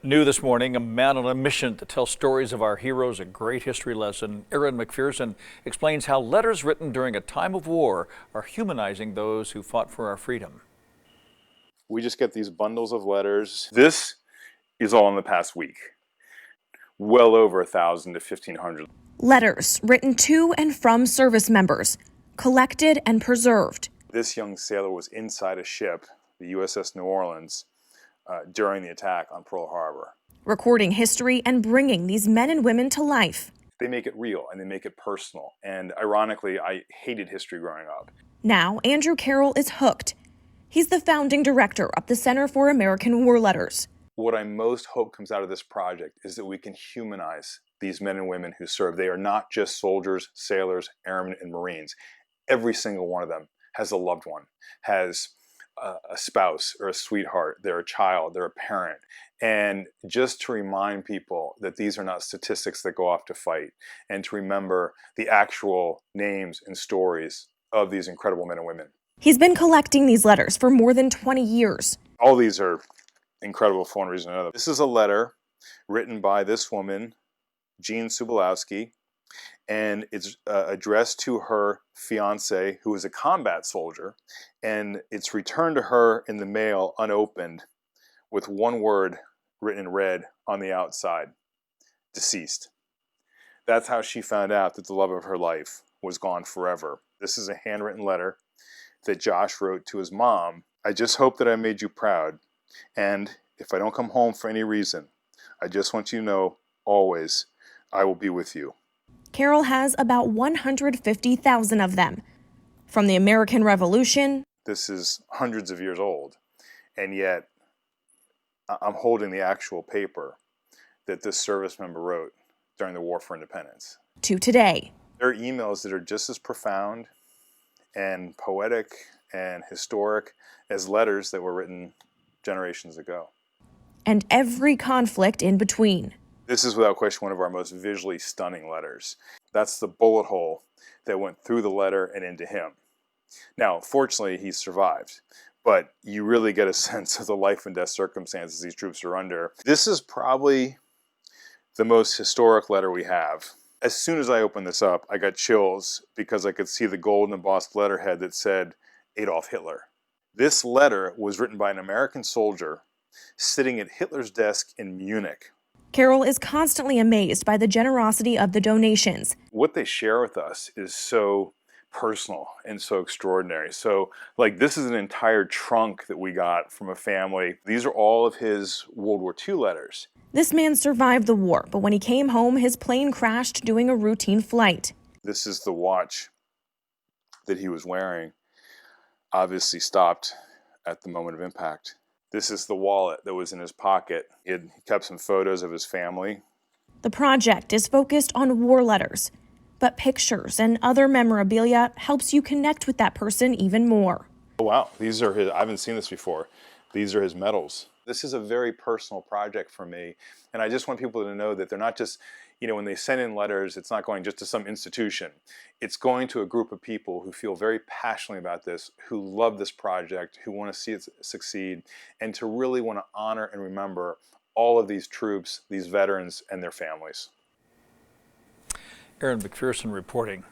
New this morning, a man on a mission to tell stories of our heroes, a great history lesson. Erin Macpherson explains how letters written during a time of war are humanizing those who fought for our freedom. We just get these bundles of letters. This is all in the past week. Well over 1,000 to 1,500. Letters written to and from service members, collected and preserved. This young sailor was inside a ship, the USS New Orleans, during the attack on Pearl Harbor. Recording history and bringing these men and women to life. They make it real and they make it personal. And ironically, I hated history growing up. Now, Andrew Carroll is hooked. He's the founding director of the Center for American War Letters. What I most hope comes out of this project is that we can humanize these men and women who serve. They are not just soldiers, sailors, airmen, and Marines. Every single one of them has a loved one, has a spouse or a sweetheart, they're a child, they're a parent. And just to remind people that these are not statistics that go off to fight, and to remember the actual names and stories of these incredible men and women. He's been collecting these letters for more than 20 years. All these are incredible for one reason or another. This is a letter written by this woman, Jean Subolowski, and it's addressed to her fiance, who is a combat soldier, and it's returned to her in the mail unopened with one word written in red on the outside: deceased. That's how she found out that the love of her life was gone forever. This is a handwritten letter that Josh wrote to his mom. I just hope that I made you proud, and if I don't come home for any reason, I just want you to know, always, I will be with you. Carroll has about 150,000 of them. From the American Revolution. This is hundreds of years old, and yet I'm holding the actual paper that this service member wrote during the War for Independence. To today. There are emails that are just as profound and poetic and historic as letters that were written generations ago. And every conflict in between. This is without question one of our most visually stunning letters. That's the bullet hole that went through the letter and into him. Now, fortunately, he survived, but you really get a sense of the life and death circumstances these troops are under. This is probably the most historic letter we have. As soon as I opened this up, I got chills because I could see the gold embossed letterhead that said Adolf Hitler. This letter was written by an American soldier sitting at Hitler's desk in Munich. Carroll is constantly amazed by the generosity of the donations. What they share with us is so personal and so extraordinary. So, like, this is an entire trunk that we got from a family. These are all of his World War II letters. This man survived the war, but when he came home, his plane crashed doing a routine flight. This is the watch that he was wearing, obviously stopped at the moment of impact. This is the wallet that was in his pocket. He kept some photos of his family. The project is focused on war letters, but pictures and other memorabilia helps you connect with that person even more. Oh, wow, these are his, I haven't seen this before. These are his medals. This is a very personal project for me, and I just want people to know that they're not just, when they send in letters, it's not going just to some institution. It's going to a group of people who feel very passionately about this, who love this project, who want to see it succeed, and to really want to honor and remember all of these troops, these veterans, and their families. Erin Macpherson reporting.